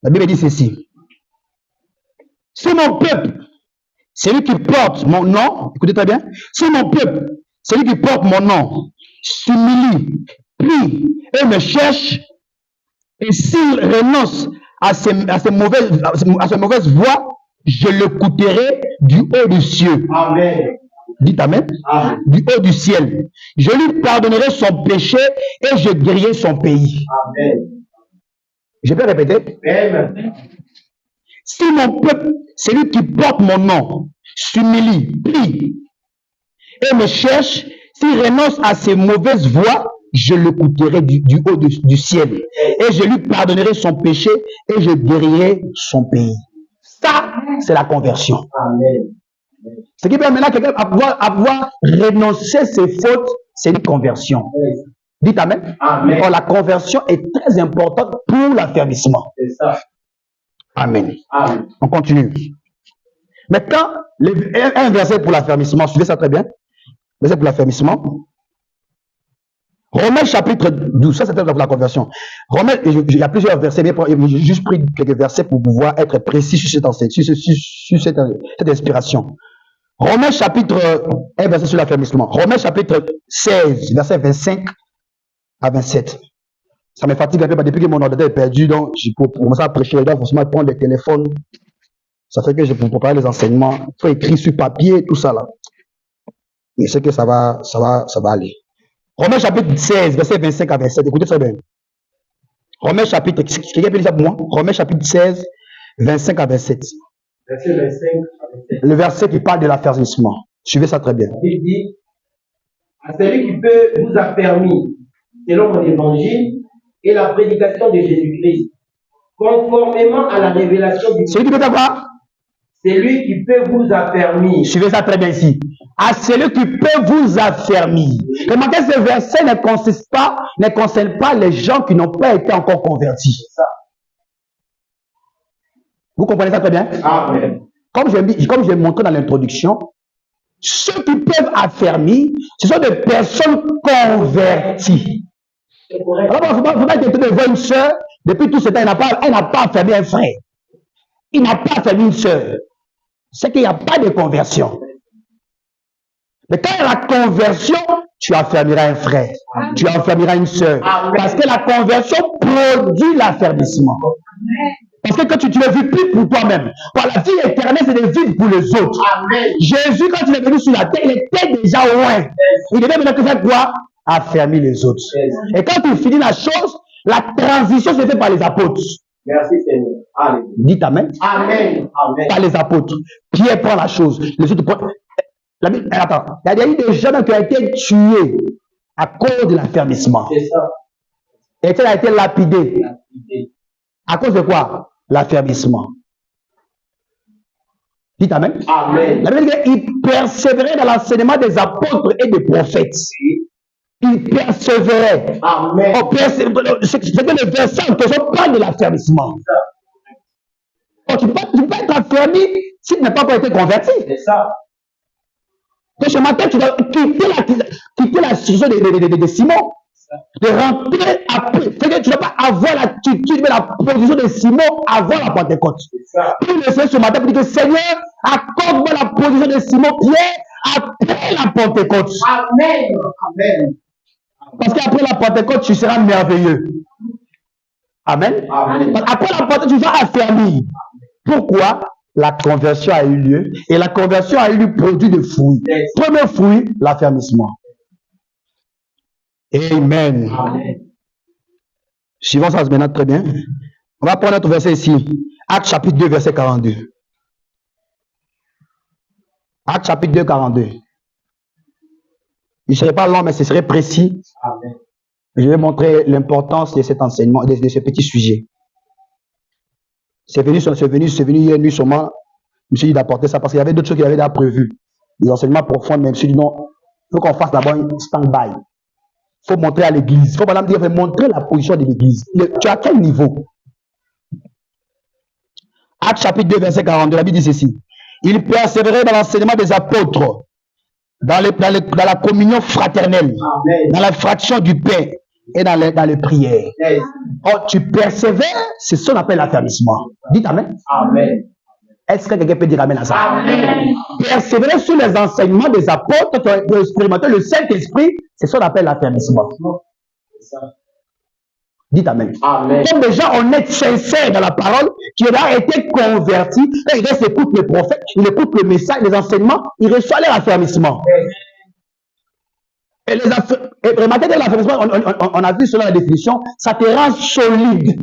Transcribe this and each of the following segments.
La Bible dit ceci. Si mon peuple, celui qui porte mon nom, écoutez très bien, si mon peuple, celui qui porte mon nom, s'humilie, prie et me cherche, et s'il renonce à ses mauvaises voies, je l'écouterai du haut du ciel. Amen. Dites Amen. Amen. Du haut du ciel. Je lui pardonnerai son péché et je guérirai son pays. Amen. Je peux répéter. Amen. Si mon peuple, celui qui porte mon nom, s'humilie, prie et me cherche, s'il renonce à ses mauvaises voies, je l'écouterai du haut du ciel. Et je lui pardonnerai son péché et je guérirai son pays. Ça, c'est la conversion. Amen. Ce qui permet maintenant quelqu'un avoir renoncé ses fautes, c'est une conversion. Dites Amen. Amen. Or, la conversion est très importante pour l'affermissement. C'est ça. Amen. Amen. On continue. Maintenant, un verset pour l'affermissement. Suivez ça très bien. Verset pour l'affermissement. Romains chapitre 12. Ça, c'était pour la conversion. Romains, il y a plusieurs versets, mais j'ai juste pris quelques versets pour pouvoir être précis sur cette inspiration. Romains chapitre 1, verset sur l'affermissement. Romains chapitre 16, verset 25 à 27. Ça me fatigue un peu depuis que mon ordinateur est perdu, donc j'ai commencé à prêcher, je dois forcément prendre le téléphone. Ça fait que je peux préparer les enseignements. Il faut écrire sur papier, tout ça là. Mais c'est que ça va aller. Romains chapitre 16, verset 25 à 27. Écoutez très bien. Romains chapitre, quelqu'un peut dire ça pour moi? Romains chapitre 16, 25 à 27. Verset 25 à 27. Le verset qui parle de l'affermissement. Suivez ça très bien. Il dit, à celui qui peut vous affermir selon mon évangile et la prédication de Jésus-Christ, conformément à la révélation du Celui qui peut avoir? C'est lui qui peut vous affermir. Suivez ça très bien ici. À celui qui peut vous affermir. Remarquez, ce verset ne concerne pas les gens qui n'ont pas été encore convertis. Vous comprenez ça très bien? Amen. Comme je l'ai montré dans l'introduction, ceux qui peuvent affermir, ce sont des personnes converties. Alors, il ne faut pas être de voir une soeur, depuis tout ce temps, elle n'a pas affermi un frère. Il n'a pas affermi une soeur. C'est qu'il n'y a pas de conversion. Mais quand il y a la conversion, tu affermiras un frère. Amen. Tu affermiras une soeur. Amen. Parce que la conversion produit l'affermissement. Parce que quand tu ne vis plus pour toi-même, par la vie éternelle, c'est de vivre pour les autres. Amen. Jésus, quand il est venu sur la terre, il était déjà loin. Il devait maintenant que faire quoi? Affermir les autres. Et quand tu finis la chose, la transition se fait par les apôtres. Merci Seigneur. Amen. Dites Amen. Amen. Amen. Par les apôtres. Pierre prend la chose. Les autres prennent. Attends. Il y a eu des gens qui ont été tués à cause de l'affermissement. C'est ça. Et ça a été lapidé. À cause de quoi? L'affermissement. Dites Amen. Amen. La Bible dit qu'il persévérait dans l'enseignement des apôtres et des prophètes. Il persévérait. Amen. C'est que le verset en question parle de l'affermissement. Tu peux être affermi si tu n'as pas encore été converti. C'est ça. Donc ce matin, tu dois quitter la situation de Simon. De rentrer après. C'est que tu ne dois pas avoir l'attitude, mais la position de Simon avant la Pentecôte. Puis le Seigneur ce matin pour dire que Seigneur, accorde-moi la position de Simon Pierre après la Pentecôte. Amen. Amen. Parce qu'après la Pentecôte, tu seras merveilleux. Amen. Amen. Après la Pentecôte, tu vas affermir. Pourquoi? La conversion a eu lieu. Et la conversion a eu lieu produit de fruits. Yes. Premier fruit, l'affermissement. Amen. Amen. Suivons ça maintenant très bien. On va prendre notre verset ici. Actes chapitre 2, verset 42. Actes chapitre 2, 42. Il ne serait pas long, mais ce serait précis. Amen. Je vais montrer l'importance de cet enseignement, de ce petit sujet. C'est venu hier nuit sûrement. Je me suis dit d'apporter ça parce qu'il y avait d'autres choses qu'il avait déjà prévues. Des enseignements profonds, mais je me suis dit non, il faut qu'on fasse d'abord un stand-by. Il faut montrer à l'église. Il faut madame dire, montrer la position de l'église. Tu as quel niveau? Actes chapitre 2, verset 42, la Bible dit ceci. Il persévérait dans l'enseignement des apôtres, dans la communion fraternelle, Amen. Dans la fraction du pain et dans les prières. Yes. Oh, tu persévères, c'est ce qu'on appelle l'affermissement. Dites amen. Amen. Est-ce que quelqu'un peut dire amen à ça? Amen. Persévérer sur les enseignements des apôtres qui ont expérimenté le Saint-Esprit, c'est ce qu'on appelle l'affermissement. Dites amen. Amen. Comme déjà on est sincère dans la parole, qui a été converti, et il écoute le prophète, il écoute le message, les enseignements, il reçoit leur affermissement. Et remarquez que l'affermissement, on a vu selon la définition, ça te rend solide.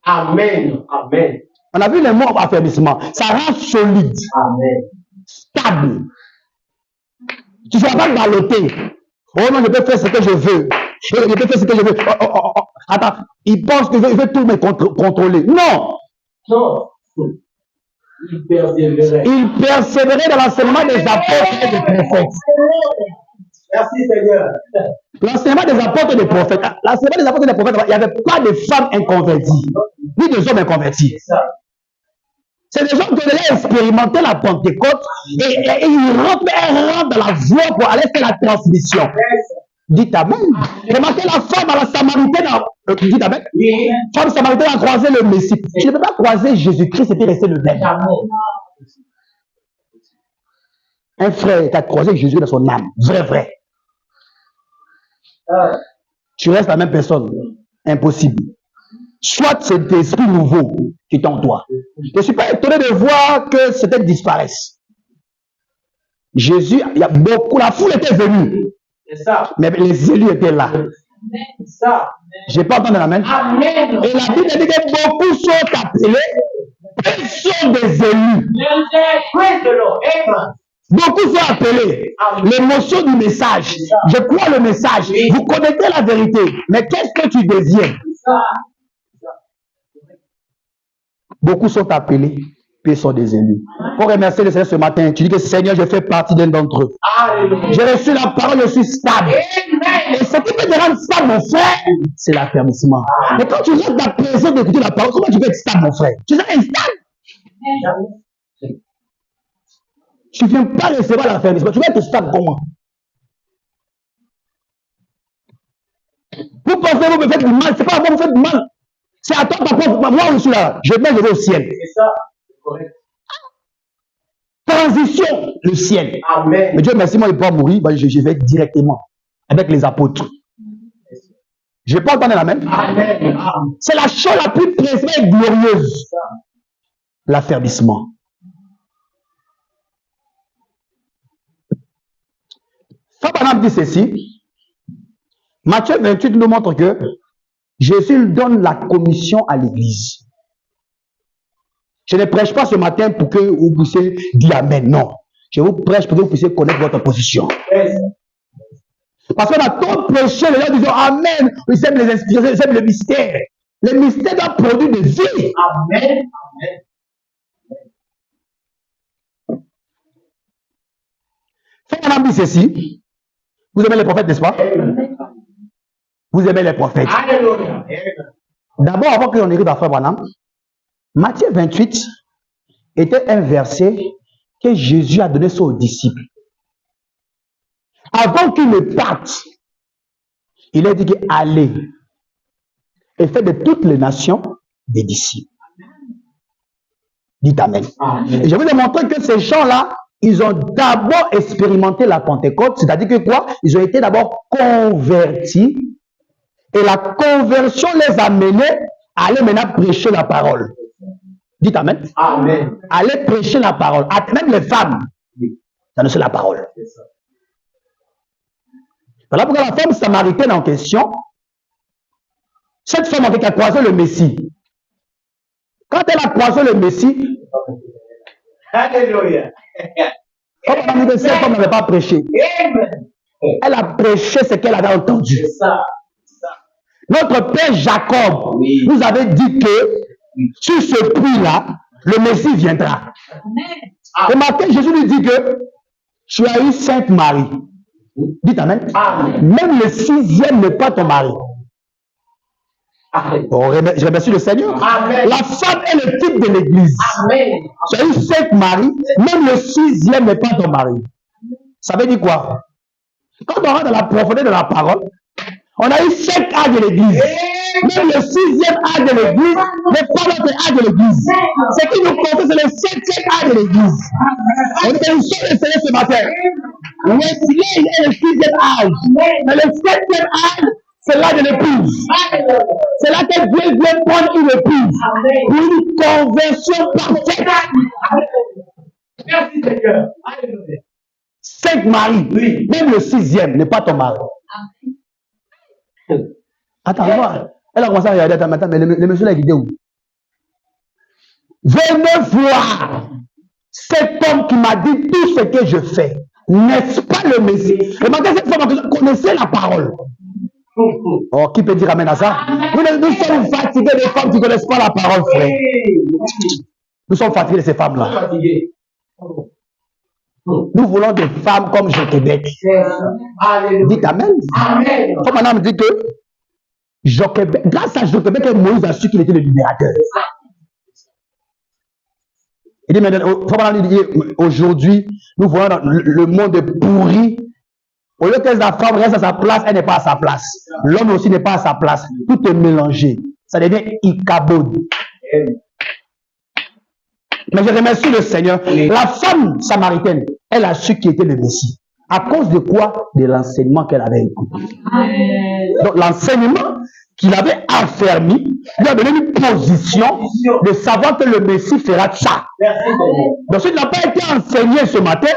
Amen. Amen. On a vu le mot affermissement, ça rend solide. Amen. Stable. Tu ne vas pas balloter. Oh non, je peux faire ce que je veux. Je peux faire ce que je veux. Oh. Attends, il pense que je veux tout me contrôler. Non. Non. Il persévérait. Il persévérait dans l'enseignement des apôtres et des prophètes. Merci Seigneur. L'enseignement des apôtres et des prophètes. L'enseignement des apôtres et des prophètes, il n'y avait pas de femmes inconverties, ni de hommes inconvertis. C'est des gens qui allaient expérimenter la Pentecôte et ils rentrent dans la voie pour aller faire la transmission. Dites amen. Remarquez la femme à la Samaritaine. Dites amen. Oui. Femme samaritaine a croisé le Messie. Tu ne peux pas croiser Jésus-Christ et puis rester le même. Un frère qui a croisé Jésus dans son âme. Vrai. Tu restes la même personne. Impossible. Soit c'est l'esprit nouveau qui est en toi. Je ne suis pas étonné de voir que c'était disparaisse. Jésus, il y a beaucoup, la foule était venue. C'est ça. Mais les élus étaient là. C'est ça. Je n'ai pas entendu l'amen. Amen. Et la Bible dit que beaucoup sont appelés, ils sont des élus. Praise the Lord. Amen. Beaucoup sont appelés. L'émotion du message. Je crois le message. Vous connaissez la vérité. Mais qu'est-ce que tu deviens? Beaucoup sont appelés, puis ils sont des élus. Pour remercier le Seigneur ce matin, tu dis que Seigneur, je fais partie d'un d'entre eux. Alléluia. J'ai reçu la parole, je suis stable. Et ce qui peut te rendre stable, mon frère, c'est l'affermissement. Mais quand tu restes dans la présence d'écouter la parole, comment tu peux être stable, mon frère? Tu es instable. Tu ne viens pas recevoir l'affermissement. Tu vas être stable comment? Vous pensez que vous me faites du mal, c'est pas à moi que vous faites du mal. C'est à toi, papa, moi je suis là. Je vais au ciel. C'est ça. Correct. Transition, le ciel. Amen. Mais Dieu merci, moi je ne vais pas mourir, ben, je vais directement avec les apôtres. Je n'ai pas entendu la même. Amen. C'est la chose la plus précieuse et glorieuse. L'affermissement. Fabanam dit ceci. Matthieu 28 nous montre que Jésus donne la commission à l'église. Je ne prêche pas ce matin pour que vous puissiez dire Amen. Non. Je vous prêche pour que vous puissiez connaître votre position. Parce qu'on a trop prêché, les gens disent Amen. Ils aiment les inspirations, ils aiment le mystère. Le mystère doit produire des vies. Amen. Frère, dit ceci. Vous aimez les prophètes, n'est-ce pas? Vous aimez les prophètes. Alléluia. D'abord, avant qu'on arrive à Frère Branham, Matthieu 28 était un verset que Jésus a donné ça aux disciples. Avant qu'ils ne partent, il a dit que allez et faites de toutes les nations des disciples. Dites Amen. Et je vais vous montrer que ces gens-là, ils ont d'abord expérimenté la Pentecôte, c'est-à-dire que quoi? Ils ont été d'abord convertis et la conversion les a menés à aller maintenant prêcher la parole. Dites Amen. Amen. Aller prêcher la parole. Même les femmes, ça ne c'est la parole. Voilà pourquoi la femme samaritaine en question, cette femme avec a croisé le Messie. Quand elle a croisé le Messie, Alléluia. comme on a dit que cette femme n'avait pas prêché. Amen. Elle a prêché ce qu'elle avait entendu. C'est ça. Notre père Jacob nous avait dit que sur ce puits-là, le Messie viendra. Le matin, Jésus lui dit que tu as eu 5 maris. Dites Amen. Même le 6e n'est pas ton mari. Oh, je remercie le Seigneur. Amen. La femme est le type de l'église. Amen. Tu as eu 5 maris, même le 6e n'est pas ton mari. Ça veut dire quoi? Quand on rentre dans la profondeur de la parole, On a eu 5 âges de l'église. Même le 6e âge de l'église n'est pas notre âge de l'église. Ce qui nous compte, c'est le 7e âge de l'église. On est une seule Seigneur ce matin. Le filet, il est le 6e âge. Mais le 7e âge, c'est l'âge de l'épouse. C'est là que Dieu vient prendre une épouse pour une conversion parfaite. Merci Seigneur. 5 maris, oui. Même le 6e n'est pas ton mari. Attends, elle a commencé à regarder, attends, mais le monsieur là, il était où? Venez voir cet homme qui m'a dit tout ce que je fais. N'est-ce pas le Messie? Remarquez cette femme, vous connaissez la parole. Oh, qui peut dire amen à ça? Nous sommes fatigués des femmes qui ne connaissent pas la parole, frère. Nous sommes fatigués de ces femmes-là. Nous voulons des femmes comme Joquebed. Dites amen. Comme madame me dit que Joquebed, grâce à Joquebed, Moïse a su qu'il était le libérateur. Il dit maintenant, aujourd'hui, nous voyons le monde pourri. Au lieu que la femme reste à sa place, elle n'est pas à sa place. L'homme aussi n'est pas à sa place. Tout est mélangé. Ça devient Ichabod. Mais je remercie le Seigneur. La femme samaritaine, elle a su qui était le Messie. À cause de quoi? De l'enseignement qu'elle avait écouté. Donc l'enseignement qu'il avait affermi lui a donné une position de savoir que le Messie fera ça. Donc si tu n'as pas été enseigné ce matin,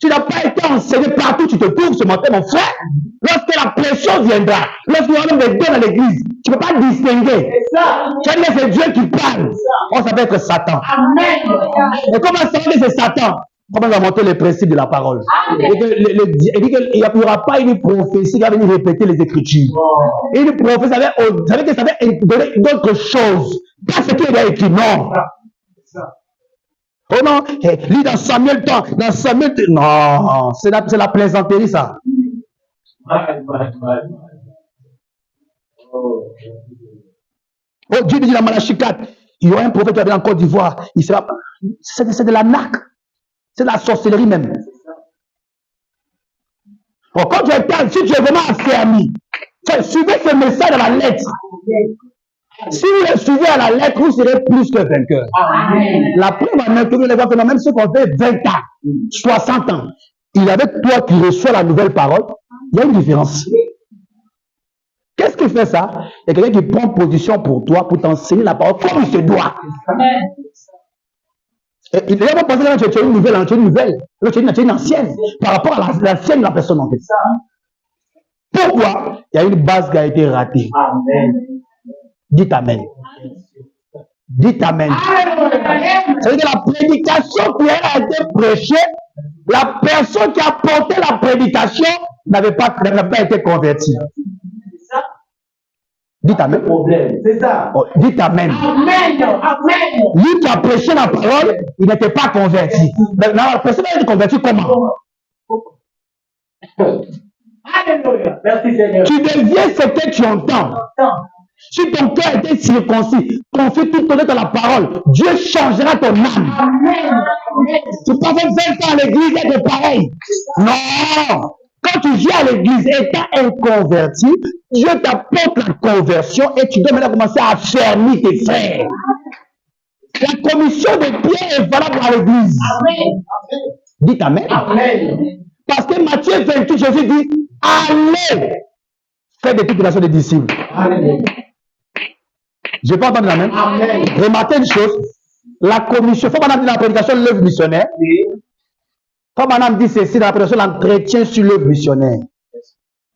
tu n'as pas été enseigné partout où tu te trouves ce matin, mon frère, lorsque la pression viendra, lorsqu'il y aura des dons dans l'église, tu ne peux pas distinguer. Tu vas dire que c'est Dieu qui parle. On s'appelle que Satan. Et comment savoir que c'est Satan? Comment on va monter les principes de la parole? Il dit qu'il n'y aura pas une prophétie qui va venir répéter les Écritures. Et une prophétie, ça veut que ça va donner d'autres choses. Pas ce qu'il a écrit, non. Oh non, lis dans Samuel, dans Samuel, non, c'est la plaisanterie, ça. Oh, Dieu dit dans Malachie 4, il y aura un prophète qui va venir en Côte d'Ivoire. C'est de la naque. C'est de la sorcellerie même. Oh, quand si tu es vraiment affermi, suivez ce message dans la lettre. Si vous le suivez à la lettre, vous serez plus que vainqueur. La preuve en est que nous les voyons, même ceux qui ont fait 20 ans, 60 ans, il est avec toi qui reçoit la nouvelle parole, il y a une différence. Qu'est-ce qui fait ça? Il y a quelqu'un qui prend position pour toi, pour t'enseigner la parole comme il se doit. Il n'a pas pensé que tu as une nouvelle, tu as une ancienne, par rapport à l'ancienne de la personne en fait. Pourquoi? Il y a une base qui a été ratée. Amen. Dites amen. Dites amen. C'est-à-dire que la prédication qui a été prêchée, la personne qui a porté la prédication n'avait pas été convertie. Dites amen. C'est ça. Oh, dites amen. Amen. Lui qui a prêché la parole, il n'était pas converti. Maintenant, la personne a été convertie comment? Alléluia. Merci Seigneur. Tu deviens ce que tu entends. Si ton cœur était circoncis, confie tout ton être dans la parole, Dieu changera ton âme. Amen. Tu peux pas faire 20 ans à l'église et être pareil. Non. Quand tu viens à l'église étant inconverti, Dieu t'apporte la conversion et tu dois maintenant commencer à affermir tes frères. La commission de Pierre est valable à l'église. Amen. Dites amen. Amen. Parce que Matthieu 28, Jésus dit, allez faire des toutes nations des disciples. Amen. Je n'ai pas entendu la même. Amen. Remarquez une chose, la commission, il faut maintenant dire la prédication de l'œuvre missionnaire. Quand madame dit ceci dans la prédication, l'entretien sur l'œuvre missionnaire.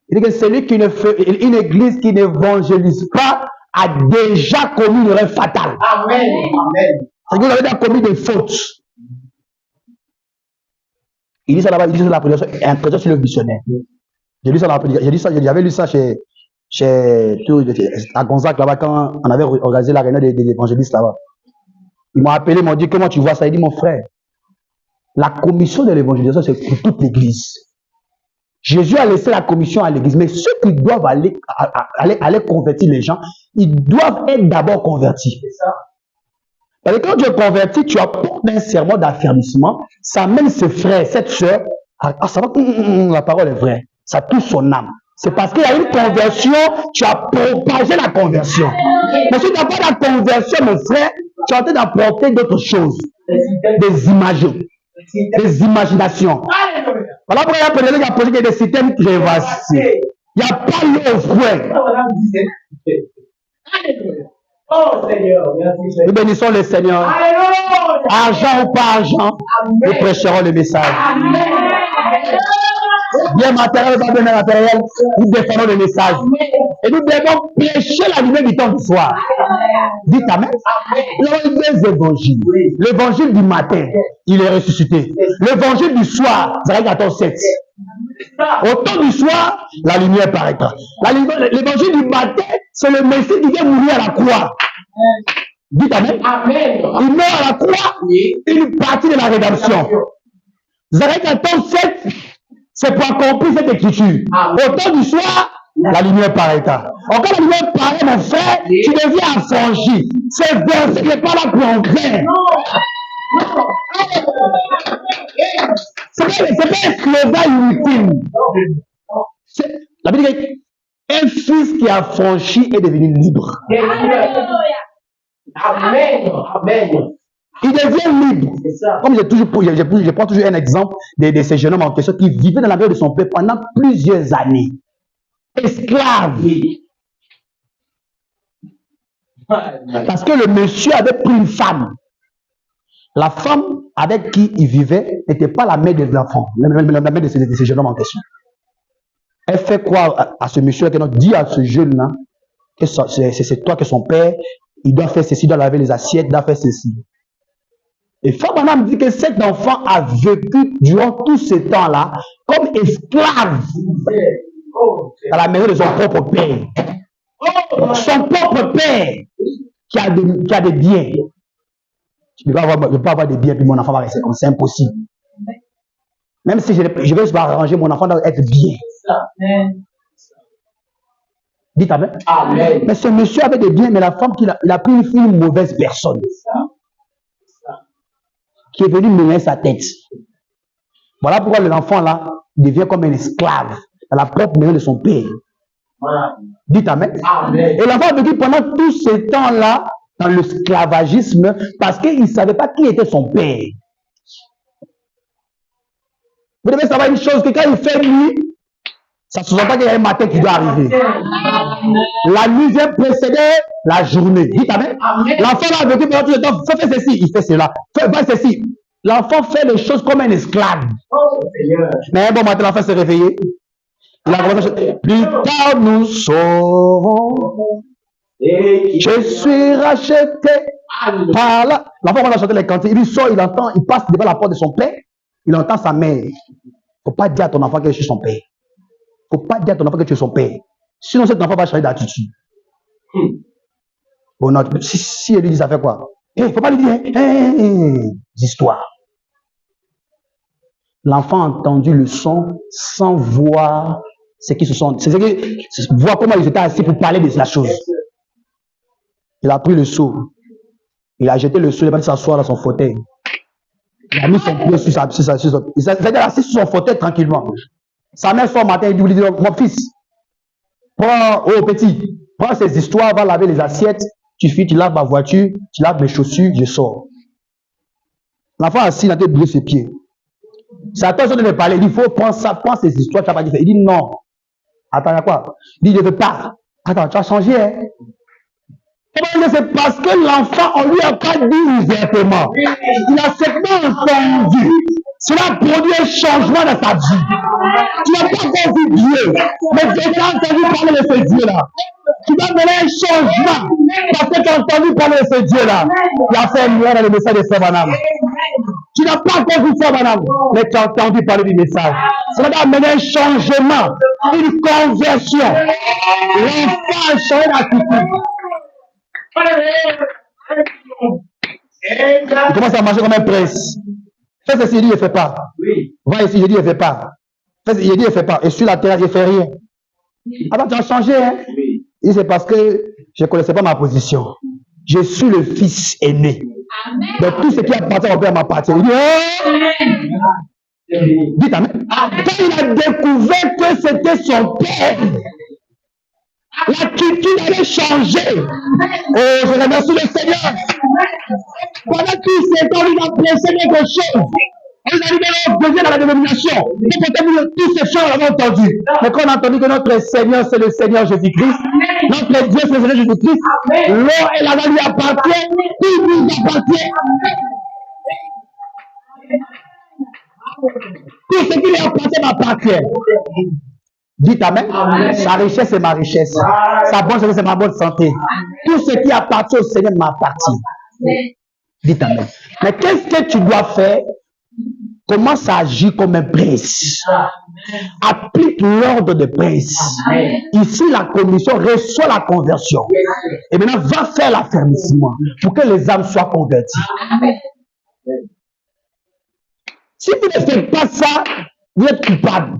Il dit que celui qui ne fait, une église qui n'évangélise pas a déjà commis une erreur fatale. Amen. Amen. C'est-à-dire que vous avez déjà commis des fautes. Il dit ça là-bas, il dit ça dans la prédication, entretien sur l'œuvre missionnaire. J'ai lu ça dans la prédication, j'avais lu ça à Gonzague là-bas quand on avait organisé la réunion des évangélistes là-bas. Ils m'ont appelé, ils m'ont dit comment tu vois ça. Il dit mon frère, la commission de l'évangélisation c'est pour toute l'église. Jésus a laissé la commission à l'église, mais ceux qui doivent aller convertir les gens, ils doivent être d'abord convertis. C'est ça. Parce que quand tu es converti, tu apportes un serment d'affermissement, ça amène ce frère, cette soeur, à savoir que la parole est vraie, ça touche son âme. C'est parce qu'il y a une conversion, tu as propagé la conversion. Mais si tu n'as pas la conversion, mon frère, tu es en train d'apporter d'autres choses. Des images, des imaginations. Voilà pourquoi il y a peut-être qui a posé des systèmes prévastés. Il n'y a pas l'eau fouet. Oh Seigneur, merci. Nous bénissons le Seigneur. Argent ou pas argent, nous prêcherons le message. Bien matériel ou pas bien matériel, nous défendons le message. Et nous devons prêcher la lumière du temps du soir. Dites amen. Il y a deux évangiles. L'évangile du matin, il est ressuscité. L'évangile du soir, c'est 14:7. Au temps du soir, la lumière paraîtra. L'évangile du matin, c'est le Messie qui vient mourir à la croix. Dites amen. Il meurt à la croix, une partie de la rédemption. Zacharie 14:7, c'est pour accomplir cette écriture. Au temps du soir, la lumière paraîtra. Encore la lumière paraît, mon frère, tu deviens affranchi. C'est verset n'est pas là pour en faire. C'est pas un slogan ultime. La Bible dit qu'un fils qui a franchi est devenu libre. Amen. Il devient libre. Comme je prends toujours un exemple de ces jeunes hommes en question qui vivaient dans la maison de son père pendant plusieurs années. Esclaves. Parce que le monsieur avait pris une femme. La femme avec qui il vivait n'était pas la mère des enfants, la mère de ces jeunes hommes en question. Elle fait quoi à ce monsieur qui dit à ce jeune-là que c'est toi que son père, il doit faire ceci, il doit laver les assiettes, il doit faire ceci. Et Fabana me dit que cet enfant a vécu durant tout ce temps-là comme esclave dans la maison de son propre père. Son propre père qui a des biens. Je ne peux pas avoir des biens puis mon enfant va rester comme ça, c'est impossible. Même si je vais arranger, mon enfant doit être bien. Dites amen. Amen. Mais ce monsieur avait des biens, mais la femme il a pris une mauvaise personne qui est venue mener sa tête. Voilà pourquoi l'enfant là devient comme un esclave dans la propre maison de son père. Dites amen. Amen. Et l'enfant a vécu pendant tout ce temps-là dans l'esclavagisme parce qu'il ne savait pas qui était son père. Vous devez savoir une chose, que quand il fait nuit, ça ne sous-entend qu'il y a un matin qui doit arriver. La nuit vient précéder la journée. Dites amen. L'enfant a vécu pendant tout le temps. Fais ceci, il fait cela. Fais ceci. L'enfant fait les choses comme un esclave. Mais un bon matin, l'enfant s'est réveillé. Il a commencé à chanter. Plus tard, nous saurons. Je suis racheté par là. L'enfant va chanter les cantiques. Il sort, il entend, il passe devant la porte de son père. Il entend sa mère. Il ne faut pas dire à ton enfant que je suis son père. Il ne faut pas dire à ton enfant que tu es son père. Sinon, cet enfant va changer d'attitude. Bon, non, si elle lui dit ça fait quoi? Il ne faut pas lui dire histoires. L'enfant a entendu le son sans voir ce qui se sont. Voir comment ils étaient assis pour parler de la chose. Il a pris le seau. Il a jeté le seau, il est parti s'asseoir dans son fauteuil. Il a mis son pied sur il s'est assis sur son fauteuil tranquillement. Sa mère sort matin, il lui dit, mon fils, prends, petit, prends ces histoires, va laver les assiettes, tu laves ma voiture, tu laves mes chaussures, je sors. L'enfant assis, il a oublié ses pieds. C'est à toi de me parler, il dit, il faut prendre ça, prends ces histoires, tu n'as pas dit ça. Il dit non. Attends, il y a quoi? Il dit, je ne veux pas. Attends, tu as changé, hein? C'est parce que l'enfant, on lui a pas dit ouvertement. Il a simplement entendu. Cela produit un changement dans sa vie. Tu n'as pas encore vu Dieu, mais tu as entendu parler de ce Dieu-là. Tu dois mener un changement parce que tu as entendu parler de ce Dieu-là. Il a fait un lien dans le message de Frère Branham. Tu n'as pas encore vu Frère Branham, mais tu as entendu parler du message. Cela doit mener un changement, une conversion. L'enfant a changé d'attitude. Il commence à marcher comme un prince. Fais ceci, il dit, il ne fait pas. Va ici, il dit, il ne fait pas. Il dit, il ne fait pas. Et sur la terre, il ne fait rien. Attends, tu as changé, hein? Il dit, c'est parce que je ne connaissais pas ma position. Je suis le fils aîné. Donc tout ce qui appartient au père m'appartient. Il dit, Dites amen. Quand il a découvert que c'était son père, l'attitude allait changer. Oh, je remercie le Seigneur. Pendant tous ces temps, il a pressé quelque chose. On a dit dans la dénomination. Peut-être tous ces choses, on l'avait entendu. Mais quand on a entendu que notre Seigneur, c'est le Seigneur Jésus-Christ, notre Dieu, c'est le Seigneur Jésus-Christ, l'eau et la vie lui appartient, tout nous appartient. Tout ce qui lui appartient m'appartient. Dites amen. Sa richesse est ma richesse. Sa bonne santé, c'est ma bonne santé. Tout ce qui appartient au Seigneur m'appartient. Dites amen. Mais qu'est-ce que tu dois faire? Commence à agir comme un prince. Applique l'ordre de prince. Ici, la commission reçoit la conversion. Et maintenant, va faire l'affermissement pour que les âmes soient converties. Si vous ne faites pas ça, vous êtes coupable.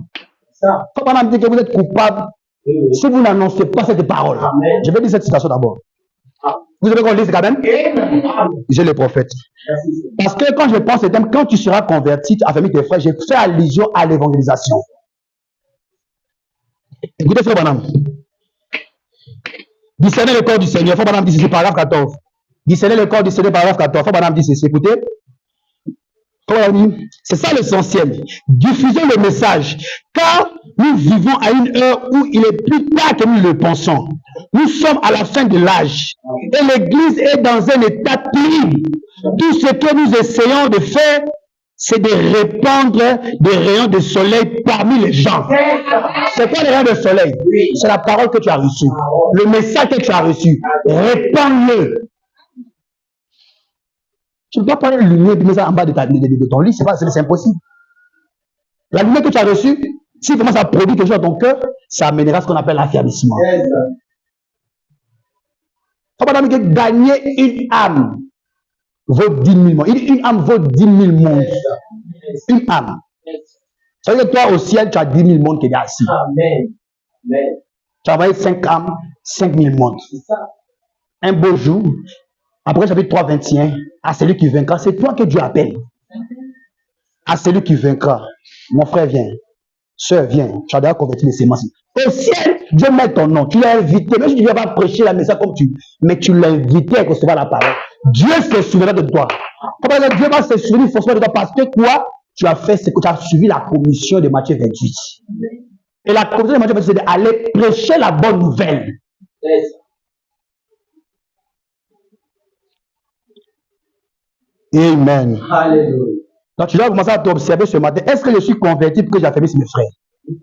Quand on dit que vous êtes coupable, si vous n'annoncez pas cette parole, je vais dire cette citation d'abord. Vous avez qu'on lise quand même? J'ai le prophète. Parce que quand je pense au thème, quand tu seras converti, tu as affermi tes frères, j'ai fait allusion à l'évangélisation. Écoutez, frère Branham. Discernez le corps du Seigneur. Frère Branham dit ceci, paragraphe 14. Discernez le corps du Seigneur, paragraphe 14. Frère Branham dit ceci, écoutez. C'est ça l'essentiel. Diffusons le message. Car nous vivons à une heure où il est plus tard que nous le pensons. Nous sommes à la fin de l'âge. Et l'Église est dans un état terrible. Tout ce que nous essayons de faire, c'est de répandre des rayons de soleil parmi les gens. C'est quoi les rayons de soleil? C'est la parole que tu as reçue. Le message que tu as reçu. Répands-le. Tu ne dois pas une lumière et mettre ça en bas de ton lit, c'est impossible. La lumière que tu as reçue, si vraiment ça produit quelque chose dans ton cœur, ça amènera ce qu'on appelle l'affermissement. Madame, gagner une âme vaut 10 000 mondes. Une âme vaut 10 000 mondes. Une âme. Ça veut dire que toi au ciel, tu as 10 000 mondes qui est assis. Tu as envoyé 5 âmes, 5 000 mondes. Un beau jour, après chapitre 3, 21, à celui qui vaincra, c'est toi que Dieu appelle. À celui qui vaincra, mon frère vient, soeur vient, tu as déjà converti les sémences. Au ciel, Dieu met ton nom, tu l'as invité, même si tu ne viens pas prêcher la message comme tu, mais tu l'as invité à recevoir la parole. Dieu se souviendra de toi. Dieu va se souvenir forcément de toi parce que toi, tu as fait ce que tu as suivi la commission de Matthieu 28. Et la commission de Matthieu 28, c'est d'aller prêcher la bonne nouvelle. Amen. Alléluia. Donc tu dois commencer à t'observer ce matin. Est-ce que je suis converti pour que j'affermisse mes frères?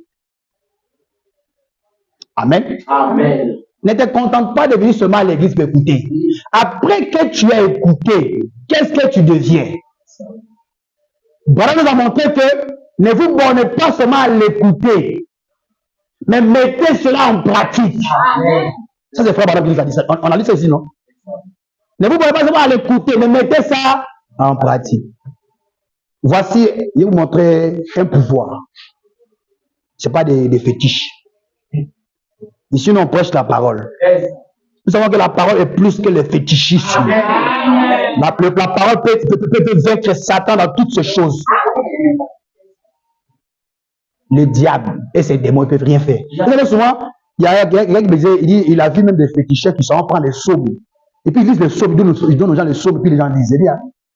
Amen. Amen. Ne te contente pas de venir seulement à l'église pour écouter. Après que tu as écouté, qu'est-ce que tu deviens? Voilà, nous a montré que ne vous bornez pas seulement à l'écouter, mais mettez cela en pratique. Amen. Ça, c'est frère Madame qui nous a dit ça. On a lu ça ici, non? Ne vous bornez pas seulement à l'écouter, mais mettez ça en pratique. Voici, je vais vous montrer un pouvoir. Ce n'est pas des fétiches. Ici, nous on prêche la parole. Nous savons que la parole est plus que le fétichisme. La parole peut vaincre Satan dans toutes ces choses. Le diable et ses démons ne peuvent rien faire. Vous savez, souvent, il y a quelqu'un qui me disait, il a vu même des féticheurs qui s'en prennent les psaumes. Et puis ils lisent les psaumes, ils donnent aux gens les psaumes, et puis les gens disent,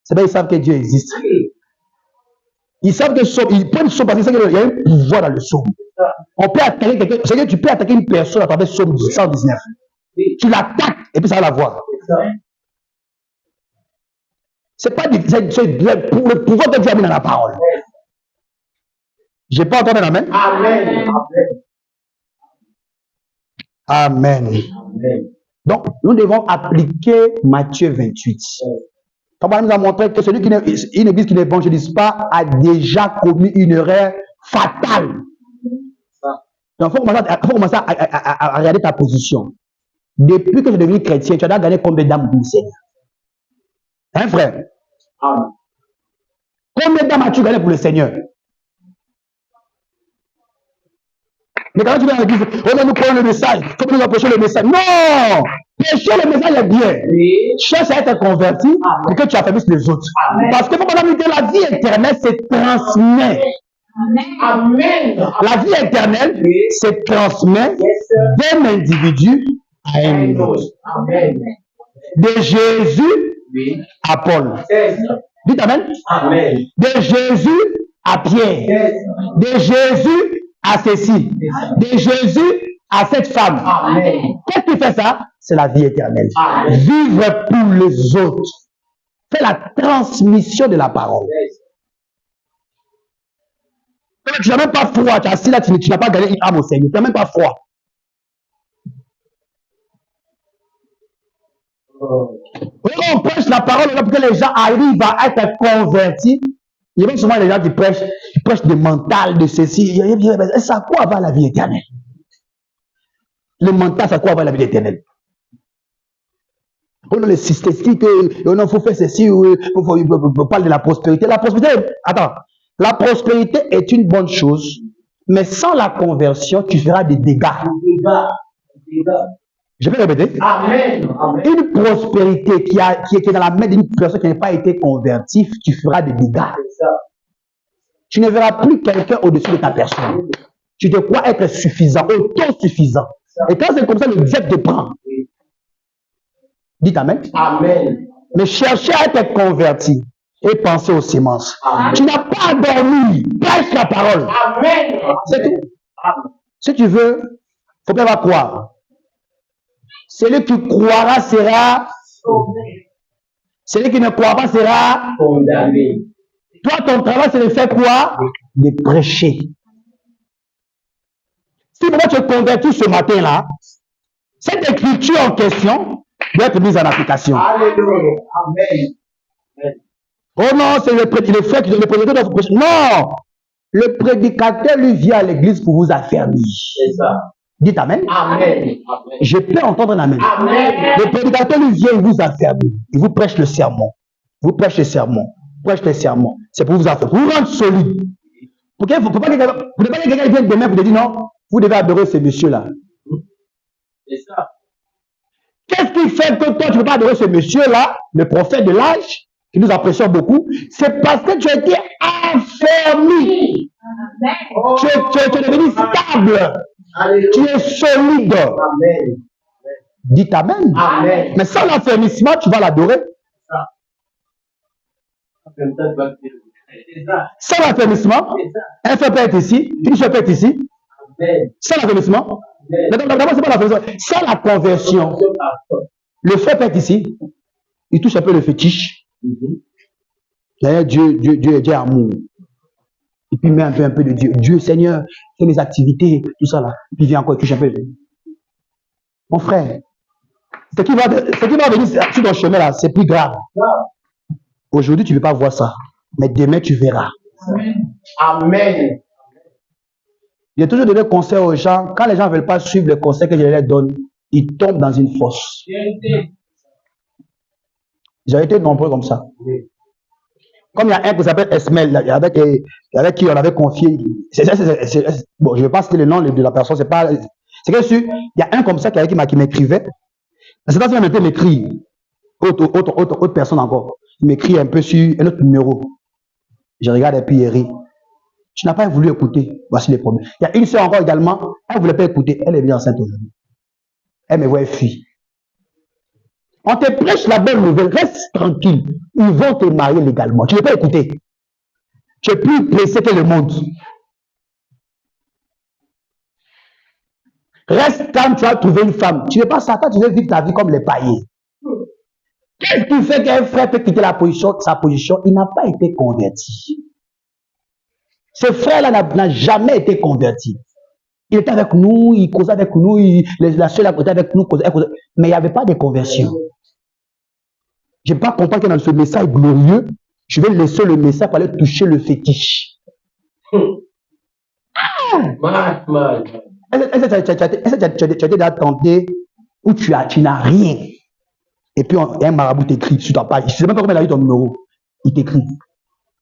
c'est bien, ils savent que Dieu existe. Ils savent que ils prennent le psaume parce qu'ils savent qu'il y a un pouvoir dans le psaume. On peut attaquer quelqu'un, c'est que tu peux attaquer une personne à travers le psaume 119. Tu l'attaques et puis ça va la voir. C'est pas le pouvoir que Dieu a mis dans la parole. J'ai pas entendu amen. Amen. Amen. Donc, nous devons appliquer Matthieu 28. Comme on nous a montré que celui qui une église qui n'évangélise pas a déjà commis une erreur fatale. Donc, il faut commencer à regarder ta position. Depuis que tu es devenu chrétien, tu as gagné combien d'âmes du Seigneur? Hein, frère? Combien d'âmes as-tu gagné pour le Seigneur? Mais quand tu viens à l'église, on va nous prendre le message, comment nous approcher le message? Non! Pécher, le message est bien. Cherche à être converti pour que tu affaiblisses les autres. Parce que la vie éternelle se transmet. Amen. La vie éternelle se transmet d'un individu à un autre. Amen. De Jésus à Paul. Dites Amen. Amen. De Jésus à Pierre. De Jésus à Cécile. De Jésus à cette femme. Amen. Qu'est-ce qui fait ça? C'est la vie éternelle. Amen. Vivre pour les autres. C'est la transmission de la parole. Tu n'as même pas froid. Tu es assis là, tu n'as pas gagné une âme au Seigneur. Tu n'as même pas froid. On prêche la parole là pour que les gens arrivent à être convertis. Il y a même souvent les gens qui prêchent des mentales, de ceci. Ça a quoi avoir la vie éternelle? Le mental, ça a quoi avoir la vie éternelle? On a les statistiques, il faut faire ceci, on parle de la prospérité. La prospérité, attends, la prospérité est une bonne chose, mais sans la conversion, tu feras des dégâts. Je peux répéter? Amen. Amen. Une prospérité qui est dans la main d'une personne qui n'a pas été convertie, tu feras des dégâts. Tu ne verras plus quelqu'un au-dessus de ta personne. Tu te crois être suffisant, autosuffisant. Et quand c'est comme ça, le diable te prend. Dites Amen. Amen. Mais cherchez à être converti et penser aux semences. Amen. Tu n'as pas à dormir. Prêche la parole. Amen. C'est tout. Si tu veux, il faut bien croire. Celui qui croira sera sauvé. Celui qui ne croit pas sera condamné. Toi, ton travail, c'est de faire quoi? De prêcher. Si moi tu es converti ce matin-là, cette écriture en question doit être mise en application. Alléluia. Amen. Oh non, c'est le frère qui le prédicateur doit vous prêcher. Non! Le prédicateur, lui, vient à l'église pour vous affermir. C'est ça. Dites Amen. Amen. Je peux entendre un Amen. Amen. Le prédicateur, lui, vient, il vous affermir. Il vous prêche le sermon. Vous prêchez le sermon. Prêche les sermons. C'est pour vous affermir. Pour vous rendre solide. Pour ne pas que quelqu'un vienne demain pour te dire non, vous devez adorer ce monsieur-là. C'est ça. Qu'est-ce qui fait que toi, tu ne peux pas adorer ce monsieur-là, le prophète de l'âge, qui nous apprécions beaucoup? C'est parce que tu as été affermi. Tu es devenu stable. Alléluia. Tu es solide. Amen. Dites Amen. Amen. Mais sans l'affermissement, tu vas l'adorer. C'est ça. Sans l'affermissement, un frère peut être ici, une soeur peut être ici. Amen. Sans l'affermissement, d'abord, c'est pas l'affermissement. Sans la conversion, le frère peut être ici, il touche un peu le fétiche. D'ailleurs, Dieu est amour. Et puis il met un peu de Dieu. Dieu, Seigneur, fais mes activités, tout ça là. Puis il vient encore, il touche un peu. Mon frère, ce qui va venir sur ton chemin là, c'est plus grave. Aujourd'hui, tu ne peux pas voir ça. Mais demain, tu verras. Amen. J'ai toujours donné conseil aux gens. Quand les gens ne veulent pas suivre le conseil que je leur donne, ils tombent dans une fosse. J'ai été nombreux comme ça. Comme il y a un qui s'appelle Esmel, avec qui on avait confié. Bon, je ne vais pas citer le nom de la personne. C'est que il y a un comme ça qui m'écrivait. C'est pas ça qu'il m'écrit. Autre personne encore. Il m'écrit un peu sur un autre numéro. Je regarde et puis il rit. Tu n'as pas voulu écouter. Voici les problèmes. Il y a une soeur encore également. Elle ne voulait pas écouter. Elle est bien enceinte aujourd'hui. Elle me voit fuir. On te prêche la bonne nouvelle. Reste tranquille. Ils vont te marier légalement. Tu ne veux pas écouter. Tu es plus pressé que le monde. Reste quand tu as trouvé une femme. Tu ne veux pas ça. Toi, tu veux vivre ta vie comme les païens. Qu'est-ce qui fait qu'un frère peut quitter sa position? Il n'a pas été converti. Ce frère-là n'a jamais été converti. Il était avec nous, il causait avec nous, la seule était avec nous, mais il n'y avait pas de conversion. Je ne peux pas comprendre que dans ce message glorieux, je vais laisser le message pour aller toucher le fétiche. Est-ce que tu as été tenté où tu n'as rien? Et puis un marabout t'écrit sur ta page. Je ne sais même pas comment il a eu ton numéro. Il t'écrit.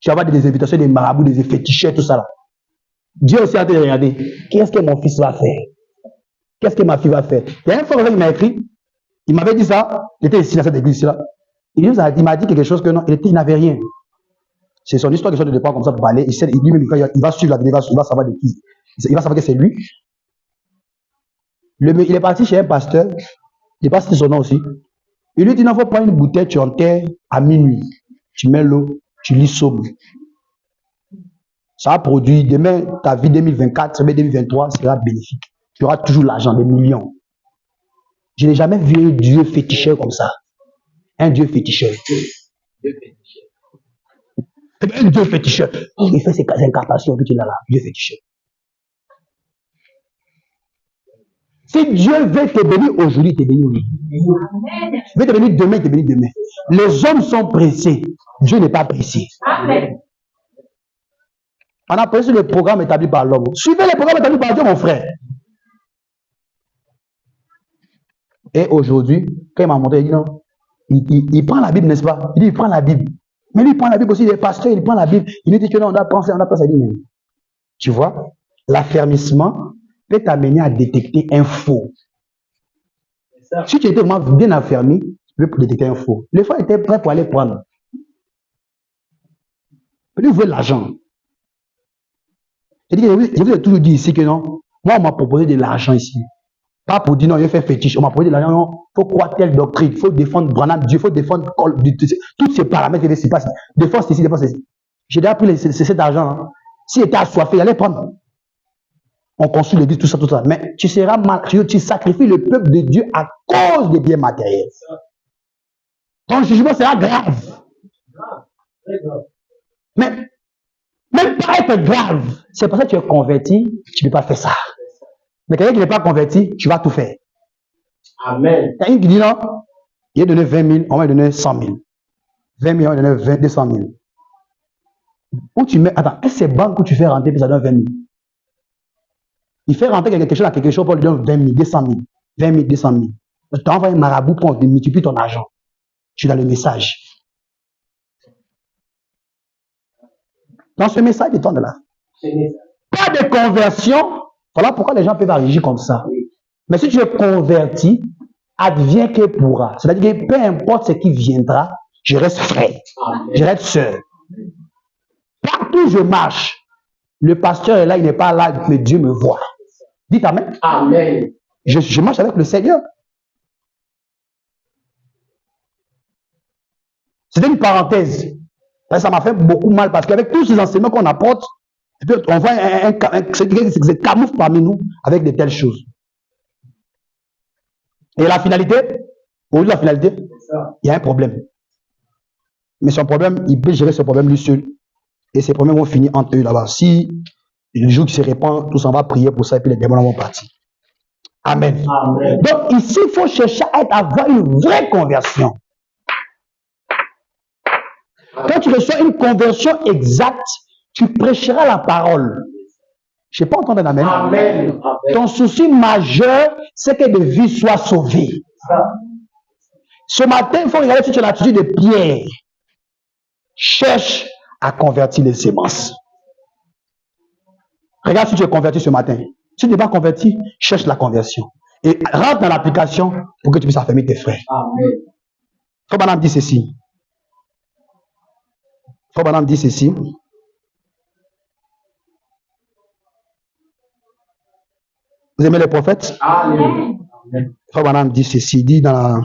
Tu vas avoir des invitations, des marabouts, des féticheurs, tout ça là. Dieu aussi a dit, regardez, qu'est-ce que mon fils va faire? Qu'est-ce que ma fille va faire? Il y a un frère qui m'a écrit. Il m'avait dit ça, il était ici dans cette église-là. Il m'a dit quelque chose que non, il n'avait rien. C'est son histoire de départ comme ça pour parler. Lui-même, il va suivre la vidéo, il va savoir de qui. Il va savoir que c'est lui. Il est parti chez un pasteur, il passe son nom aussi. Il lui dit, non, il faut prendre une bouteille, tu enterres à minuit. Tu mets l'eau, tu lis Somme. Ça a produit, demain, ta vie 2024, 2023 sera bénéfique. Tu auras toujours l'argent, des millions. Je n'ai jamais vu un Dieu féticheur comme ça. Un Dieu féticheur. Un Dieu féticheur. Il fait ses incantations que tu l'as là. Dieu féticheur. Si Dieu veut te bénir aujourd'hui, il te bénit aujourd'hui. Il veut te bénir demain, il te bénit demain. Les hommes sont pressés. Dieu n'est pas pressé. Amen. On a pressé le programme établi par l'homme. Suivez le programme établi par Dieu, mon frère. Et aujourd'hui, quand il m'a montré, il dit non. Il prend la Bible, n'est-ce pas? Il dit, il prend la Bible. Mais lui, il prend la Bible aussi, il est pasteur, il prend la Bible. Il nous dit que non, on doit penser, on doit penser. Il dit, mais, tu vois, l'affermissement peut t'amener à détecter un faux. Si tu étais vraiment bien affermi, tu peux détecter un faux. Les fois étaient prêts pour aller prendre. Lui, il veut l'argent. Je vous ai toujours dit ici que non, moi, on m'a proposé de l'argent ici. Pas pour dire non, il fait fétiche. On m'a proposé de l'argent, non, il faut croire telle doctrine, il faut défendre Branham, Dieu, il faut défendre tous ces paramètres qui se passent. Défense ici, défense ici. J'ai déjà pris cet argent. Hein. S'il était assoiffé, il allait prendre. On construit l'église, tout ça. Mais tu seras malheureux, tu sacrifies le peuple de Dieu à cause des biens matériels. Ton jugement sera grave. Mais même pas être grave. C'est pour ça que tu es converti, tu ne peux pas faire ça. Mais quelqu'un qui n'est pas converti, tu vas tout faire. Amen. Il y a une qui dit non, il a donné 20 000, on va lui donner 100 000. 20 000, on va lui donner 200 000. Où tu mets, attends, est-ce que c'est banque où tu fais rentrer puis ça donne 20 000? Il fait rentrer quelque chose à quelque chose pour lui donner 20 000, 200 000. 20 000, 200 000. Tu t'envoies un marabout pour multiplier ton argent. Tu es dans le message. Dans ce message, il de là. Pas de conversion. Voilà pourquoi les gens peuvent agir comme ça. Mais si tu es converti, advient que pourra. C'est-à-dire que peu importe ce qui viendra, je reste frère. Je reste sœur. Partout où je marche, le pasteur est là, il n'est pas là, mais Dieu me voit. Dites amen. Amen. Je marche avec le Seigneur. C'était une parenthèse. Ça m'a fait beaucoup mal parce qu'avec tous ces enseignements qu'on apporte, on voit un camoufle parmi nous avec de telles choses. Et la finalité, au lieu de la finalité, il y a un problème. Mais son problème, il peut gérer ce problème lui seul. Et ces problèmes vont finir entre eux là-bas. Si le jour qui se répand, tous on va prier pour ça et puis les démons vont partir. Amen. Amen. Donc ici, il faut chercher à avoir une vraie conversion. Quand tu reçois une conversion exacte, tu prêcheras la parole. Je n'ai pas entendu un amen. Amen. Ton souci majeur, c'est que des vies soient sauvées. Ce matin, il faut regarder si tu as l'attitude de Pierre. Cherche à convertir les semences. Regarde si tu es converti ce matin. Si tu n'es pas converti, cherche la conversion. Et rentre dans l'application pour que tu puisses affermir tes frères. Amen. Frère Branham dit ceci. Frère Branham dit ceci. Vous aimez les prophètes? Amen. Frère Branham dit ceci. Il dit dans la...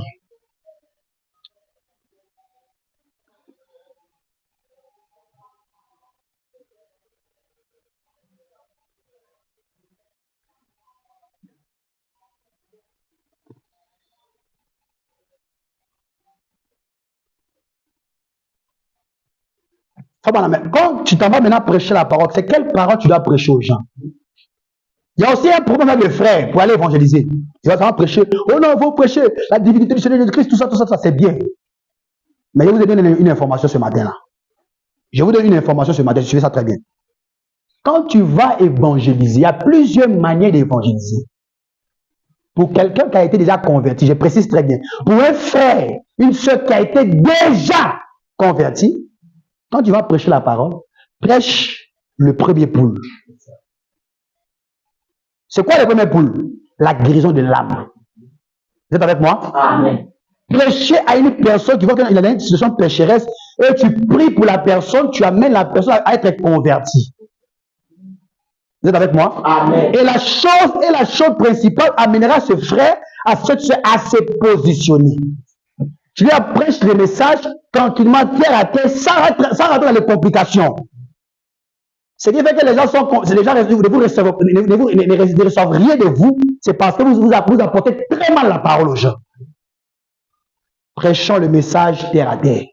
Quand tu t'en vas maintenant prêcher la parole, c'est quelle parole tu dois prêcher aux gens? Il y a aussi un problème avec les frères pour aller évangéliser. Il va prêcher. Oh non, il faut prêcher la divinité du Seigneur Jésus-Christ, tout ça, c'est bien. Mais je vous ai donné une information ce matin-là. Je vous donne une information ce matin, suivez ça très bien. Quand tu vas évangéliser, il y a plusieurs manières d'évangéliser. Pour quelqu'un qui a été déjà converti, je précise très bien. Pour un frère, une soeur qui a été déjà converti, quand tu vas prêcher la parole, prêche le premier poule. C'est quoi le premier poule? La guérison de l'âme. Vous êtes avec moi? Amen. Prêcher à une personne qui voit qu'il a une situation pécheresse et tu pries pour la personne, tu amènes la personne à être convertie. Vous êtes avec moi? Amen. Et la chose principale amènera ce frère à se positionner. Tu lui prêches le message tranquillement, terre à terre, sans rentrer dans les complications. Ce qui fait que les gens ne reçoivent rien de vous, c'est parce que vous apportez très mal la parole aux gens. Prêchons le message terre à terre.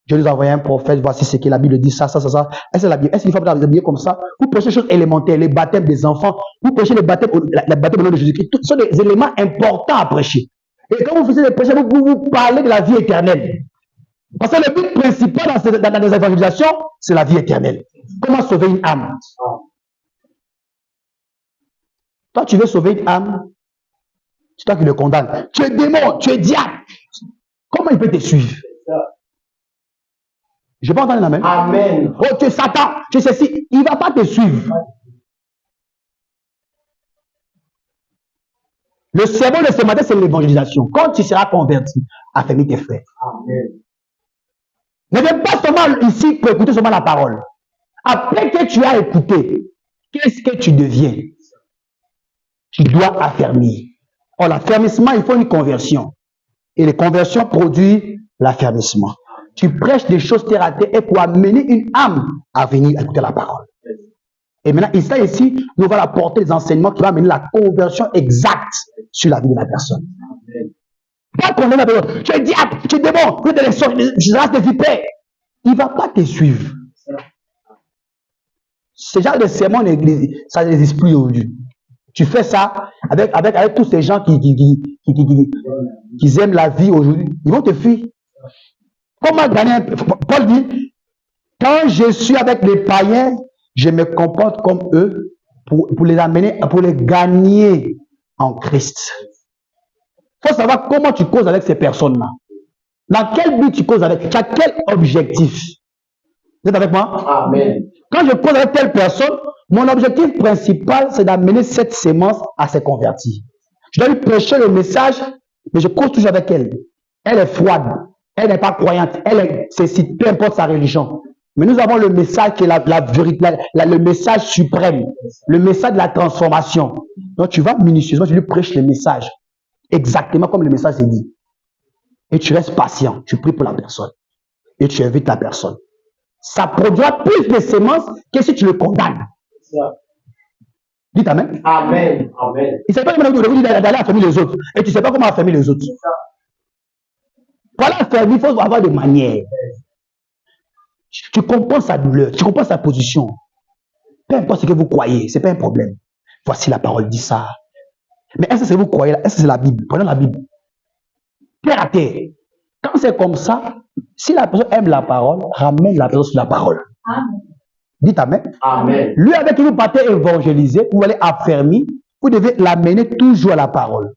Dieu nous a envoyé un prophète, voici ce que la Bible dit, ça. Est-ce qu'il faut l'habiller comme ça? Vous prêchez des choses élémentaires, les baptêmes des enfants, vous prêchez le baptême au nom de Jésus-Christ. Tout ce sont des éléments importants à prêcher. Et quand vous faisiez des prêches, vous parlez de la vie éternelle. Parce que le but principal dans les évangélisations, c'est la vie éternelle. Comment sauver une âme? Toi, tu veux sauver une âme, c'est toi qui le condamnes. Tu es démon, tu es diable. Comment il peut te suivre? Je peux entendre l'amen? Amen. Oh, tu es Satan, tu es ceci. Il ne va pas te suivre. Le sermon de ce matin, c'est l'évangélisation. Quand tu seras converti, affermis tes frères. Amen. Ne viens pas seulement ici pour écouter seulement la parole. Après que tu as écouté, qu'est-ce que tu deviens? Tu dois affermir. Or, l'affermissement, il faut une conversion. Et les conversions produisent l'affermissement. Tu prêches des choses terre à terre et pour amener une âme à venir écouter la parole. Et maintenant, ici, nous allons apporter des enseignements qui vont amener la conversion exacte sur la vie de la personne. Pas condamner la personne. Tu es diable, tu es démon, tu es des races de vipères. Il ne va pas te suivre. Ce genre de sermon, ça n'existe plus aujourd'hui. Tu fais ça avec tous ces gens qui aiment la vie aujourd'hui. Ils vont te fuir. Comment gagner? Paul dit, quand je suis avec les païens, je me comporte comme eux pour les amener, pour les gagner en Christ. Il faut savoir comment tu causes avec ces personnes-là. Dans quel but tu causes avec? Tu as quel objectif? Vous êtes avec moi? Amen. Quand je cause avec telle personne, mon objectif principal, c'est d'amener cette sémence à se convertir. Je dois lui prêcher le message, mais je cause toujours avec elle. Elle est froide. Elle n'est pas croyante. Elle est ceci, peu importe sa religion. Mais nous avons le message qui est la vérité, le message suprême, le message de la transformation. Donc tu vas minutieusement, tu lui prêches le message, exactement comme le message est dit. Et tu restes patient, tu pries pour la personne. Et tu invites la personne. Ça produira plus de semences que si tu le condamnes. Dites Amen. Amen. Amen. Il ne s'agit pas d'aller affermir les autres. Et tu ne sais pas comment affermir les autres. Pour aller affermir, il faut avoir des manières. Tu comprends sa douleur, tu comprends sa position. Peu importe ce que vous croyez, ce n'est pas un problème. Voici la parole dit ça. Mais est-ce que vous croyez, est-ce que c'est la Bible? Prenons la Bible. Terre à terre. Quand c'est comme ça, si la personne aime la parole, ramène la personne sur la parole. Amen. Dites Amen. Amen. Lui avec qui vous partez évangéliser, vous allez affermir, vous devez l'amener toujours à la parole.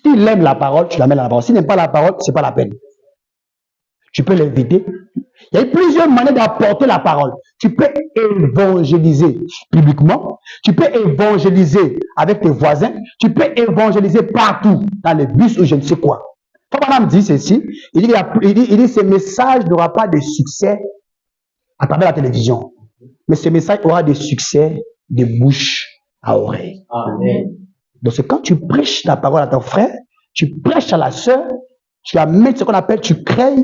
S'il aime la parole, tu l'amènes à la parole. S'il n'aime pas la parole, ce n'est pas la peine. Tu peux l'inviter. Il y a plusieurs manières d'apporter la parole. Tu peux évangéliser publiquement. Tu peux évangéliser avec tes voisins. Tu peux évangéliser partout, dans les bus ou je ne sais quoi. Quand madame dit ceci, il dit ce message n'aura pas de succès à travers la télévision. Mais ce message aura des succès de bouche à oreille. Amen. Donc c'est quand tu prêches la parole à ton frère, tu prêches à la sœur, tu amènes ce qu'on appelle, tu crées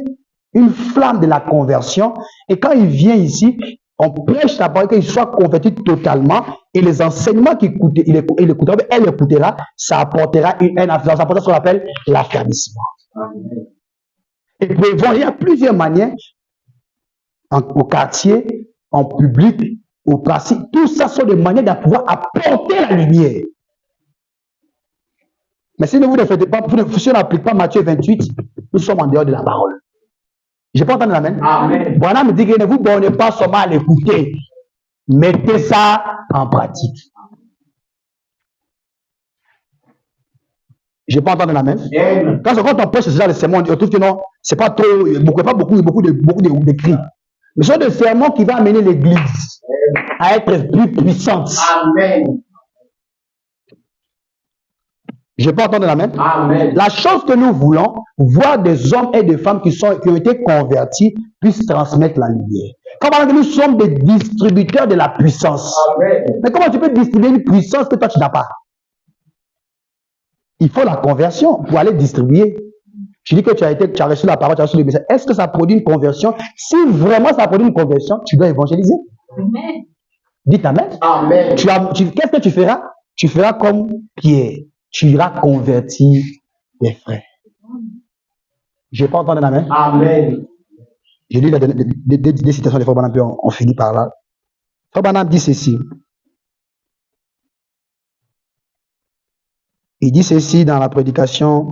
une flamme de la conversion. Et quand il vient ici, on prêche la parole, qu'il soit converti totalement. Et les enseignements qu'il écoutera, elle écoutera, ça apportera une influence. Ça apportera ce qu'on appelle l'affermissement. Et pour il y a plusieurs manières, au quartier, en public, au pratique. Tout ça sont des manières de pouvoir apporter la lumière. Mais si vous ne faites pas, si on n'applique pas Matthieu 28, nous sommes en dehors de la parole. Je peux entendre l'amen? Amen. Voilà me dit que ne vous bornez pas seulement à l'écouter. Mettez ça en pratique. Je peux entendre l'amen? Quand on prêche ce genre de sermons, on trouve que non, c'est pas trop, pas beaucoup d'écrits. Mais ce sont des sermons qui vont amener l'église à être plus puissante. Amen. Je peux entendre la même. Amen. La chose que nous voulons, voir des hommes et des femmes qui ont été convertis puissent transmettre la lumière. Comment nous sommes des distributeurs de la puissance. Amen. Mais comment tu peux distribuer une puissance que toi tu n'as pas? Il faut la conversion pour aller distribuer. Tu dis que tu as reçu la parole, tu as reçu le message. Est-ce que ça produit une conversion? Si vraiment ça produit une conversion, tu dois évangéliser. Amen. Dites Amen. Amen. Qu'est-ce que tu feras? Tu feras comme Pierre. Tu iras convertir les frères. Je n'ai pas entendu Amen. Amen. Je lis des citations de Frère Branham, puis on finit par là. Frère Branham dit ceci. Il dit ceci dans la prédication.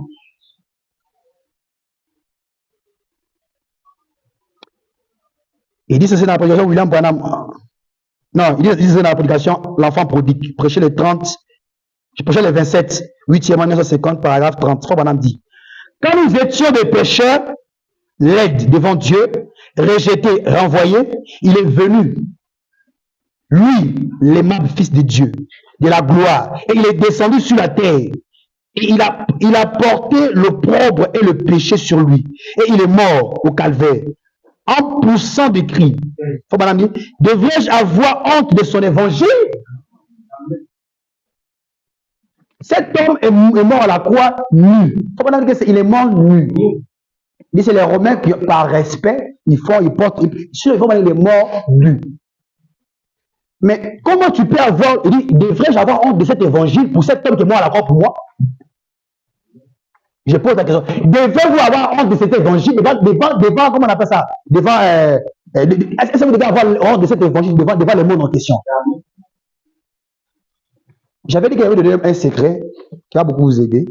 Il dit ceci dans la prédication William Branham. Non, il dit ceci dans la prédication L'enfant prodigue. Prêcher les 30. Je prêchais les 27, 8e, 1950, paragraphe 30. Frère Branham dit: quand nous étions des pécheurs, laids devant Dieu, rejetés, renvoyés, il est venu, lui, l'aimable Fils de Dieu, de la gloire, et il est descendu sur la terre. Et il a porté l'opprobre et le péché sur lui. Et il est mort au calvaire. En poussant des cris. Frère Branham dit: devrais-je avoir honte de son évangile? Cet homme est mort à la croix nu. Il est mort nu. Il dit: c'est les Romains qui, par respect, il portent. Sur les Romains, il est mort nu. Mais comment tu peux avoir. Il dit: devrais-je avoir honte de cet évangile pour cet homme qui est mort à la croix pour moi? Je pose la question. Devez-vous avoir honte de cet évangile devant comment on appelle ça? Devant. Est-ce que vous devez avoir honte de cet évangile devant le monde en question? J'avais dit qu'il y avait un secret qui va beaucoup vous aider.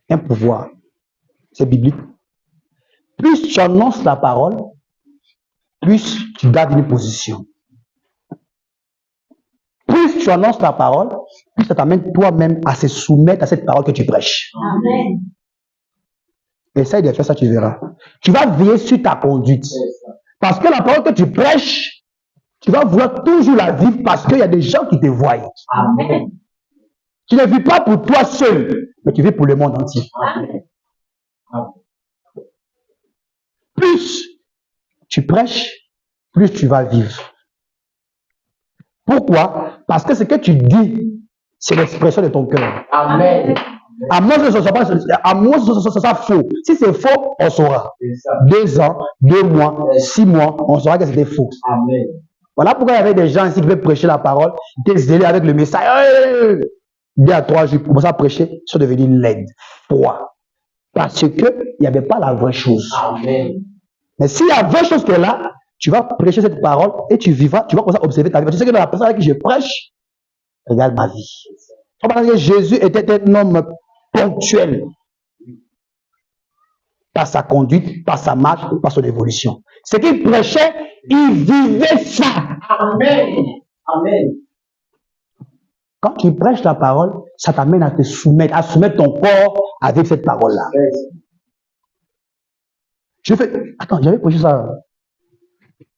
Un pouvoir. C'est biblique. Plus tu annonces la parole, plus tu gardes une position. Plus tu annonces la parole, plus ça t'amène toi-même à se soumettre à cette parole que tu prêches. Amen. Essaye de faire ça, tu verras. Tu vas veiller sur ta conduite. Parce que la parole que tu prêches, tu vas vouloir toujours la vivre parce qu'il y a des gens qui te voient. Amen. Tu ne vis pas pour toi seul, mais tu vis pour le monde entier. Amen. Plus tu prêches, plus tu vas vivre. Pourquoi? Parce que ce que tu dis, c'est l'expression de ton cœur. Amen. À moins que ce soit faux. Si c'est faux, on saura. 2 ans, 2 mois, 6 mois, on saura que c'était faux. Amen. Voilà pourquoi il y avait des gens ici qui veulent prêcher la parole, ils étaient zélés avec le message. 2 à 3 jours, ils commençaient à prêcher, ils sont devenus laides, froids. Parce qu'il n'y avait pas la vraie chose. Amen. Mais si la vraie chose qui est là, tu vas prêcher cette parole et tu vivras, tu vas commencer à observer ta vie. Tu sais que dans la personne avec qui je prêche, regarde ma vie. Parce que Jésus était un homme ponctuel par sa conduite, par sa marche, par son évolution. Ce qu'il prêchait, il vivait ça. Amen. Amen. Quand tu prêches la parole, ça t'amène à te soumettre, à soumettre ton corps avec cette parole-là. Attends, j'avais prêché ça.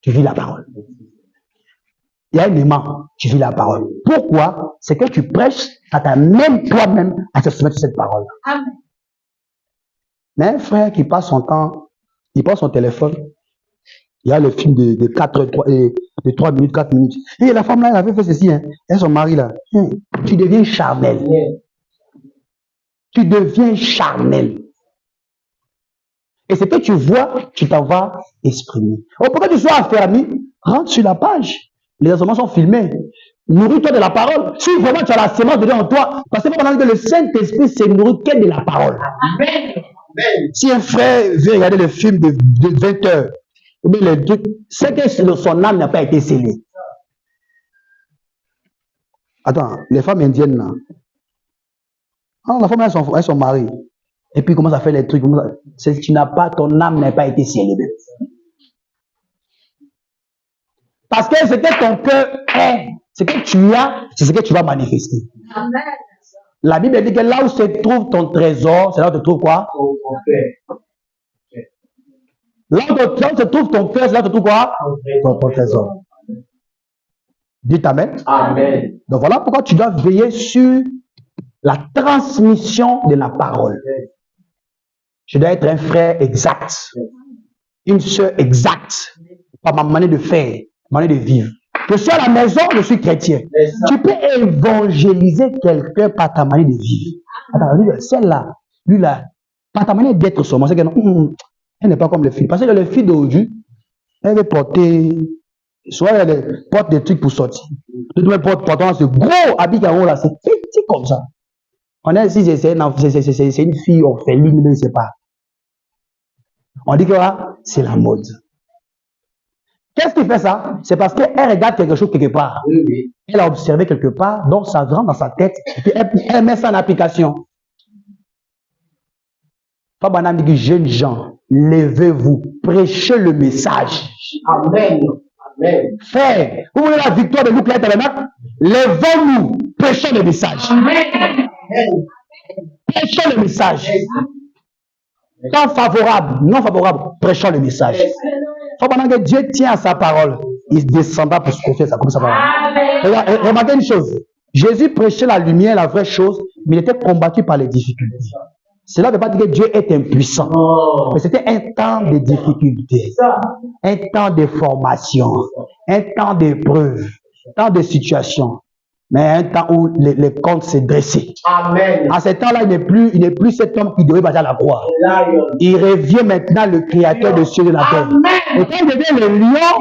Tu vis la parole. Il y a un aimant, tu vis la parole. Pourquoi? C'est que tu prêches, ça t'amène toi-même à te soumettre à cette parole. Amen. Mais un frère qui passe son temps, il prend son téléphone, il y a le film de 3 minutes, 4 minutes. Et la femme là, elle avait fait ceci, hein. Et son mari là, tu deviens charnel. Tu deviens charnel. Et ce que tu vois, tu t'en vas exprimer. Pour que tu sois affermi, rentre sur la page. Les enseignements sont filmés. Nourris-toi de la parole. Si vraiment tu as la sémence de Dieu en toi, parce que pendant que le Saint-Esprit se nourrit que de la parole. Amen. Si un frère veut regarder le film de 20 heures, c'est que son âme n'a pas été scellée. Attends, les femmes indiennes là. Ah, la femme a son mari. Et puis commence à faire les trucs. Tu n'as pas, ton âme n'a pas été scellée. Parce que ce que ton cœur est, ce que tu as, c'est ce que tu vas manifester. Amen. La Bible dit que là où se trouve ton trésor, c'est là où se trouve quoi? Là où se trouve ton cœur, c'est là où se trouve quoi? Ton trésor. Dites Amen. Amen. Donc voilà pourquoi tu dois veiller sur la transmission de la parole. Je dois être un frère exact, une sœur exacte, par ma manière de faire, ma manière de vivre. Je suis à la maison, je suis chrétien. Tu peux évangéliser quelqu'un par ta manière de vivre. Attends, celle-là, lui-là, par ta manière d'être seulement, c'est que non, elle n'est pas comme les filles. Parce que les filles d'aujourd'hui, elles veulent porter, soit elles portent des trucs pour sortir. D'autres elles portent ce gros habit qu'elles ont là, c'est petit comme ça. On a ici, c'est une fille orpheline, mais je ne sais pas. On dit que là, c'est la mode. Qu'est-ce qui fait ça? C'est parce qu'elle regarde quelque chose quelque part. Elle a observé quelque part, donc ça rentre dans sa tête, et puis elle met ça en application. Pas dit, jeunes gens, levez-vous, prêchez le message. Amen. Amen. Frère, vous voulez la victoire de Luc Tabernacle? Levons-nous, prêchons le message. Amen. Prêchons le message. Tant favorable, non favorable, prêchons le message. Pendant que Dieu tient à sa parole, il descendra pour se confier comme sa parole. Remarquez une chose. Jésus prêchait la lumière, la vraie chose, mais il était combattu par les difficultés. Cela ne veut pas dire que Dieu est impuissant. Mais c'était un temps de difficultés, un temps de formation, un temps d'épreuve, un temps de situation. Mais un temps où les comptes s'est dressé. Amen. À ce temps-là, il n'est plus cet homme qui devait passer à la croix. Il revient maintenant le créateur de cieux et de la terre. Et quand il devient le lion,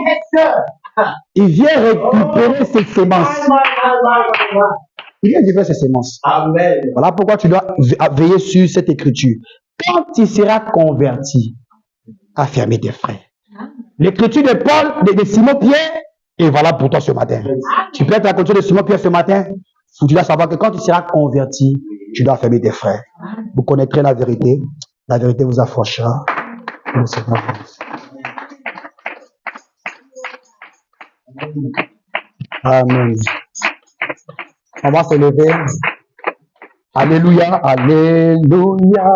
il vient récupérer ses semences. Il vient récupérer ses semences. Amen. Voilà pourquoi tu dois veiller sur cette écriture. Quand tu seras converti, affermis tes frères. L'écriture de Paul, de Simon-Pierre, est valable pour toi ce matin. Tu peux être à côté de Simon-Pierre ce matin. Tu dois savoir que quand tu seras converti, tu dois affermir tes frères. Vous connaîtrez la vérité vous affranchira. Amen. On va se lever. Alléluia, alléluia.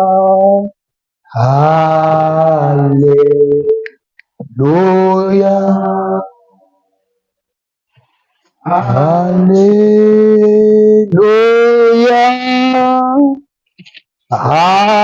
Alléluia. Alléluia. Alléluia.